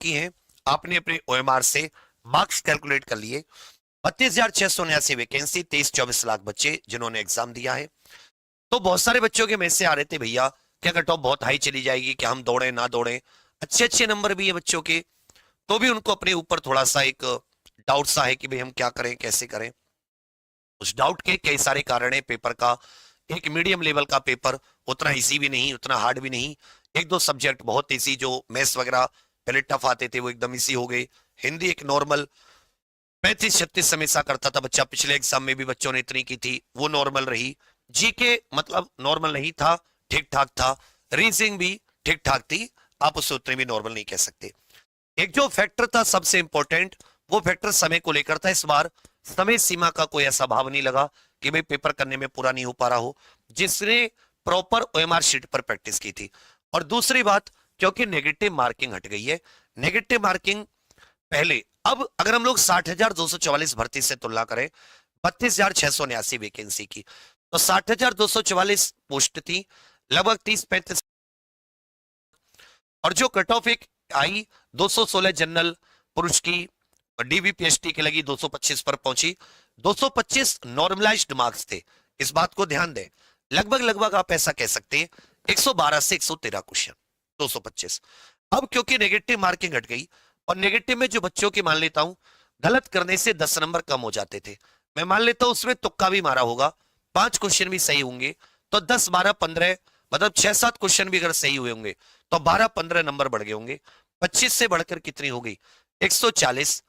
की हैं, आपने अपने ओएमआर से मार्क्स कैलकुलेट कर लिए। 32,679 वैकेंसी, 23-24 लाख बच्चे जिन्होंने एग्जाम दिया है। तो बहुत सारे बच्चों के मैसेज आ रहे थे, भैया क्या कट ऑफ बहुत हाई चली जाएगी, क्या हम दौड़े ना दौड़े। अच्छे अच्छे नंबर भी है बच्चों के, तो भी उनको अपने ऊपर थोड़ा सा एक डाउट सा है कि भाई हम क्या करें कैसे करें। उस डाउट के कई सारे कारण है। पेपर का एक मीडियम लेवल का पेपर, उतना इजी भी नहीं उतना हार्ड भी नहीं। एक दो सब्जेक्ट बहुत इजी, जो मैथ्स वगैरह पहले टफ आते थे वो एकदम इजी हो गए। हिंदी एक नॉर्मल 35-36 हमेशा करता था बच्चा, पिछले एग्जाम में भी बच्चों ने इतनी की थी, वो नॉर्मल रही। जीके मतलब नॉर्मल नहीं था, ठीक ठाक था। रीजनिंग भी ठीक ठाक थी, आप उसे उतने भी नॉर्मल नहीं कह सकते। एक जो फैक्टर था सबसे इंपॉर्टेंट, वो फैक्टर समय को लेकर था। इस बार समय सीमा का कोई ऐसा भाव नहीं लगा कि भाई पेपर करने में पूरा नहीं हो पा रहा हो, जिसने प्रॉपर ओएमआर शीट पर प्रैक्टिस की थी। और दूसरी बात, क्योंकि नेगेटिव मार्किंग हट गई है। नेगेटिव मार्किंग पहले, अब अगर हम लोग 60,244 भर्ती से तुलना करें 32,679 वैकेंसी की, तो 60,244 पोस्ट थी, लगभग 30-35। और जो कट ऑफ एक आई 216 जनरल पुरुष की, डीवीपीएसटी की लगी 225 पर पहुंची। 225 नॉर्मलाइज्ड मार्क्स थे, इस बात को ध्यान दें। लगभग लगभग आप ऐसा कह सकते हैं 112 से 113 क्वेश्चन, 225। अब क्योंकि नेगेटिव मार्किंग हट गई, और नेगेटिव में जो बच्चों की मान लेता हूं गलत करने से 10 नंबर कम हो जाते थे, मैं मान लेता हूं उसमें तुक्का भी मारा होगा, 5 क्वेश्चन भी सही होंगे तो 10, 12, 15, मतलब 6-7 क्वेश्चन भी अगर सही हुए होंगे तो 12-15 नंबर बढ़ गए होंगे। 25 से बढ़कर कितनी हो गई 140,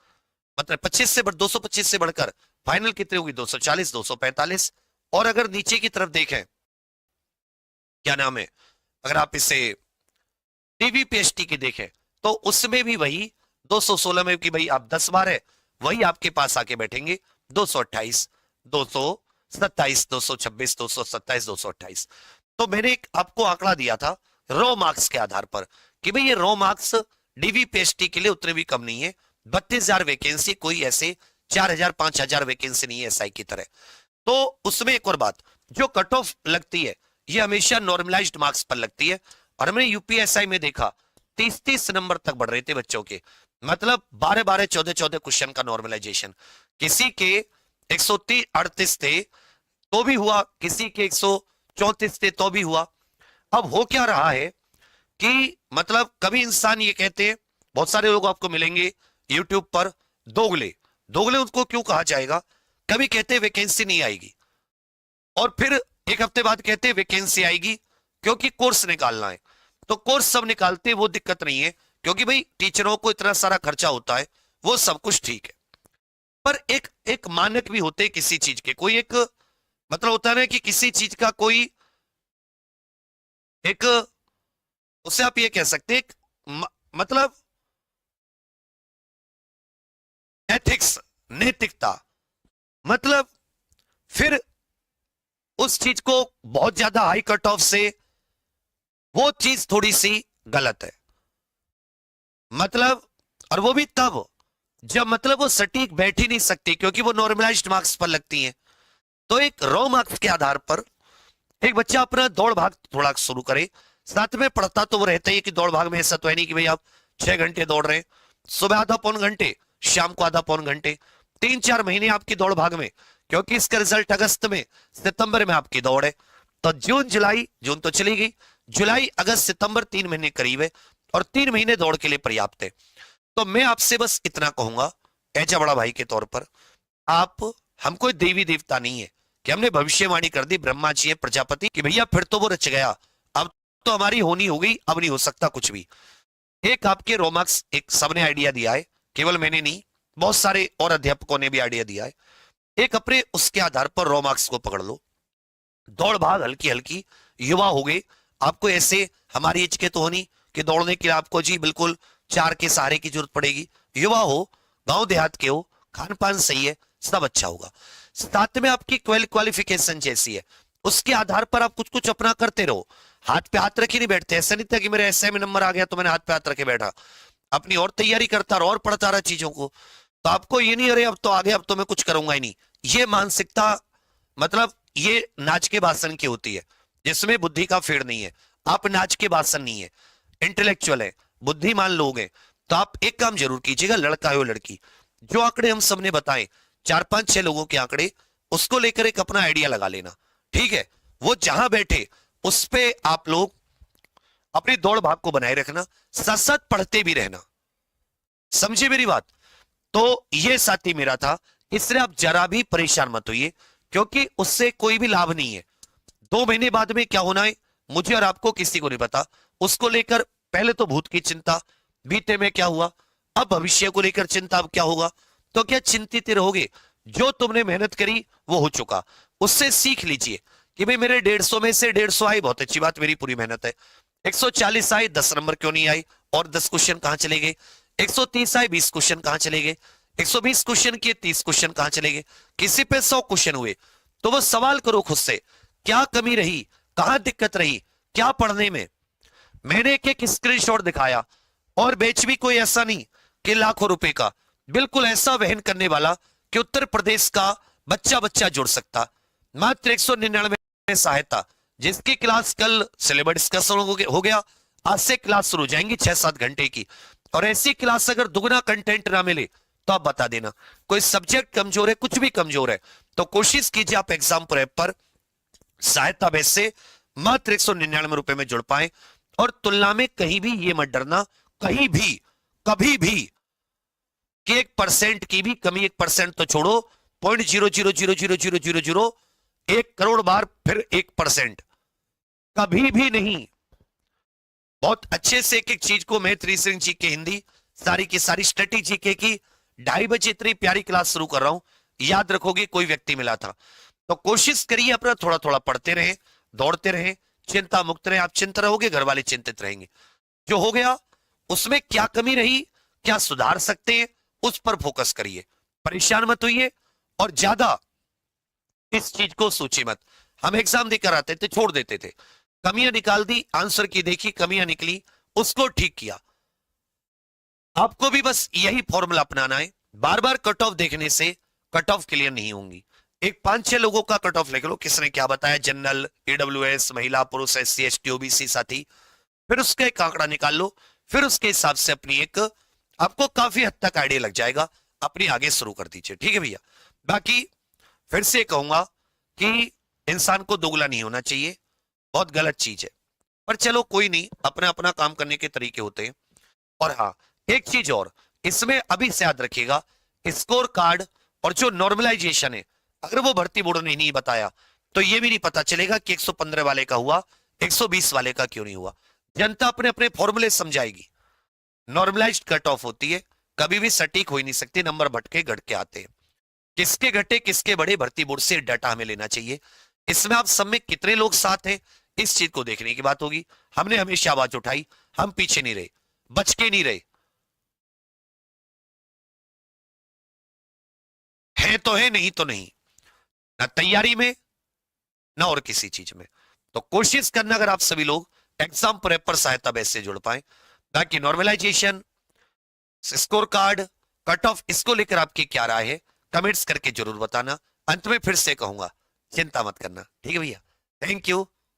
मतलब 25 से 225 से बढ़कर फाइनल कितनी होगी 240, 245। और अगर नीचे की तरफ देखें, क्या नाम है, अगर आप इसे टीवीपीएसटी की देखें, तो उसमें भी वही 216 में कि भाई आप 10 बार है, वही आपके पास आके बैठेंगे 228, 227, 226, 227, 228। तो मैंने एक आपको आंकड़ा दिया था रॉ मार्क्स के आधार पर कि भाई ये रॉ मार्क्स डीवीपीएसटी के लिए उतने भी कम नहीं है। 32,000 वैकेंसी कोई ऐसे 4,000 5,000 वैकेंसी नहीं है एसआई की तरह। तो उसमें एक और बात, जो कट ऑफ लगती है ये हमेशा नॉर्मलाइज्ड मार्क्स पर लगती है। और हमने यूपीएसआई में देखा 30-30 नंबर तक बढ़ रहे थे बच्चों के, मतलब 12-12, 14-14 क्वेश्चन का नॉर्मलाइजेशन। किसी के 138 थे तो भी हुआ, किसी के 134 थे तो भी हुआ। अब हो क्या रहा है कि मतलब कभी इंसान ये कहते हैं, बहुत सारे लोग आपको मिलेंगे यूट्यूब पर, दोगले। दोगले उनको क्यों कहा जाएगा, कभी कहते हैं वैकेंसी नहीं आएगी, और फिर एक हफ्ते बाद कहते हैं वैकेंसी आएगी क्योंकि कोर्स निकालना है। तो कोर्स सब निकालते हैं, वो दिक्कत नहीं है, क्योंकि भाई टीचरों को इतना सारा खर्चा होता है, वो सब कुछ ठीक है। पर एक एक मानक भी होते हैं किसी चीज के, कोई एक मतलब होता है ना कि किसी चीज का कोई एक, उससे आप ये कह सकते हैं मतलब एथिक्स, नैतिकता। मतलब फिर उस चीज को बहुत ज्यादा हाई कट ऑफ से, वो चीज थोड़ी सी गलत है। मतलब, और वो भी तब जब मतलब वो सटीक बैठ ही नहीं सकती, क्योंकि वो नॉर्मलाइज्ड मार्क्स पर लगती है। तो एक रॉ मार्क्स के आधार पर एक बच्चा अपना दौड़ भाग थोड़ा शुरू करे, साथ में पढ़ता तो वो रहता ही है कि दौड़ भाग में ऐसा तो है नहीं कि भाई आप 6 घंटे दौड़ रहे हैं, सुबह आधा पौन घंटे, शाम को आधा पौन घंटे, 3-4 महीने आपकी दौड़ भाग में, क्योंकि इसका रिजल्ट अगस्त में, सितंबर में आपकी दौड़ है। तो जून जुलाई, जून तो चली गई, जुलाई अगस्त सितंबर 3 महीने करीब है, और 3 महीने दौड़ के लिए पर्याप्त है। तो मैं आपसे बस इतना कहूंगा एज बड़ा भाई के तौर पर, आप, हम कोई देवी देवता नहीं है कि हमने भविष्यवाणी कर दी, ब्रह्मा जी है प्रजापति कि भैया फिर तो वो रच गया, अब तो हमारी होनी हो गई, अब नहीं हो सकता कुछ भी। एक आपके रोमाक्स एक सबने आइडिया दिया है, केवल मैंने नहीं, बहुत सारे और अध्यापकों ने भी आइडिया दिया है। एक अपने उसके आधार पर रोमाक्स को पकड़ लो, दौड़ भाग हल्की हल्की, युवा हो गए, आपको ऐसे हमारी एज के तो होनी कि दौड़ने के लिए आपको जी बिल्कुल 4 के सहारे की जरूरत पड़ेगी। युवा हो, गांव देहात के हो, खान पान सही है, सब अच्छा होगा। साथ में आपकी क्वालिफिकेशन जैसी है, उसके आधार पर आप कुछ कुछ अपना करते रहो। हाथ पे हाथ रखे नहीं बैठते, ऐसा नहीं था कि मेरे एसए में नंबर आ गया तो मैंने हाथ पे हाथ रखे बैठा, अपनी और तैयारी करता रहा और पढ़ता रहा चीजों को। तो आपको ये नहीं अरे अब तो आगे, अब तो मैं कुछ करूंगा ही नहीं, ये मानसिकता मतलब ये नाच के भाषण की होती है, जिसमें बुद्धि का फेड़ नहीं है। आप नाच के भाषण नहीं है, इंटेलेक्चुअल है, बुद्धिमान लोग हैं। तो आप एक काम जरूर कीजिएगा, लड़का हो लड़की, जो आंकड़े हम सबने बताए 4 5 6 लोगों के आंकड़े, उसको लेकर एक अपना आइडिया लगा लेना, ठीक है। वो जहां बैठे उस पे आप लोग अपनी दौड़ भाग को बनाए रखना, साथ साथ पढ़ते भी रहना, समझे मेरी बात। तो ये साथी मेरा था, इसलिए आप जरा भी परेशान मत होइए, क्योंकि उससे कोई भी लाभ नहीं है। 2 महीने बाद में क्या होना है मुझे और आपको किसी को नहीं पता। उसको लेकर पहले तो भूत की चिंता, बीते में क्या हुआ, अब भविष्य को लेकर चिंता, अब क्या होगा। तो क्या चिंतित रहोगे? जो तुमने मेहनत करी वो हो चुका, उससे सीख लीजिए कि भाई मेरे 150 में से 150 आई, बहुत अच्छी बात, मेरी पूरी मेहनत है। 140 आई, 10 नंबर क्यों नहीं आई, और 10 क्वेश्चन कहां चले गए। 130 आए, 20 क्वेश्चन कहां चले गए। 120 क्वेश्चन किए, 30 क्वेश्चन कहां चले गए। किसी पे 100 क्वेश्चन हुए, तो वो सवाल करो खुद से, क्या कमी रही, कहां दिक्कत रही, क्या पढ़ने में। मैंने एक एक स्क्रीनशॉट दिखाया, और बैच भी कोई ऐसा नहीं कि लाखों रुपए का, बिल्कुल ऐसा वहन करने वाला कि उत्तर प्रदेश का बच्चा बच्चा जुड़ सकता। मात्र 199 सहायता, जिसकी क्लास कल सिलेबस डिस्कशन हो गया, आज से क्लास शुरू हो जाएंगी 6 7 घंटे की। और ऐसी क्लास अगर दुगना कंटेंट ना मिले तो आप बता देना, कोई सब्जेक्ट कमजोर है, कुछ भी कमजोर है, तो कोशिश कीजिए आप एग्जाम प्रेप पर सहायता बेस से मात्र 199 रुपए में जुड़ पाए। और तुलना में कहीं भी ये मत डरना, कहीं भी कभी भी कि 1% की भी कमी, 1% तो छोड़ो, 0.00000001 करोड़ बार फिर 1%, कभी भी नहीं। बहुत अच्छे से एक एक चीज को, मैथ रीजनिंग जीके हिंदी सारी की सारी स्टडी जीके की 2:30 बजे इतनी प्यारी क्लास शुरू कर रहा हूं, याद रखोगे कोई व्यक्ति मिला था। तो कोशिश करिए अपना थोड़ा थोड़ा पढ़ते रहे, दौड़ते रहे, चिंता मुक्त रहे। आप चिंता रहोगे, घर वाले चिंतित रहेंगे। जो हो गया उसमें क्या कमी रही, क्या सुधार सकते हैं, उस पर फोकस करिए, परेशान मत होइए, और ज्यादा इस चीज को सोचिए मत। हम एग्जाम देकर आते थे, छोड़ देते थे, कमियां निकाल दी, आंसर की देखी, कमियां निकली, उसको ठीक किया। आपको भी बस यही फॉर्मूला अपनाना है। बार बार कट ऑफ देखने से कट ऑफ क्लियर नहीं होंगी। एक 5 6 लोगों का कट ऑफ लिख लो, किसने क्या बताया, जनरल, ईडब्ल्यूएस, महिला पुरुष, SC ST OBC साथी, फिर उसका एक आंकड़ा निकाल लो, फिर उसके हिसाब से अपनी एक, आपको काफी हद तक आइडिया लग जाएगा, अपनी आगे शुरू कर दीजिए, ठीक है भैया। बाकी फिर से कहूंगा कि इंसान को दोगला नहीं होना चाहिए, बहुत गलत चीज है, पर चलो कोई नहीं, अपना अपना काम करने के तरीके होते हैं। और हाँ, एक चीज और इसमें अभी से याद रखिएगा, स्कोर कार्ड और जो नॉर्मलाइजेशन है, अगर वो भर्ती बोर्ड ने नहीं बताया तो ये भी नहीं पता चलेगा कि 115 वाले का हुआ, 120 वाले का क्यों नहीं हुआ। जनता अपने अपने फॉर्मूले समझाएगी। नॉर्मलाइज्ड कट ऑफ होती है, कभी भी सटीक हो ही नहीं सकती, नंबर भटके घटके आते हैं। किसके घटे किसके बढ़े, भर्ती बोर्ड से डाटा हमें लेना चाहिए। इसमें आप सब में कितने लोग साथ हैं, इस चीज को देखने की बात होगी। हमने हमेशा आवाज उठाई, हम पीछे नहीं रहे, बच के नहीं रहे, है तो है, नहीं तो नहीं, ना तैयारी में ना और किसी चीज में। तो कोशिश करना अगर आप सभी लोग एग्जाम प्रेप पर सहायता बेस से जुड़ पाए। बाकी normalization, score card, cut off, इसको लेकर आपकी क्या राय है, कमेंट्स करके जरूर बताना। अंत में फिर से कहूंगा, चिंता मत करना, ठीक है भैया। Thank you.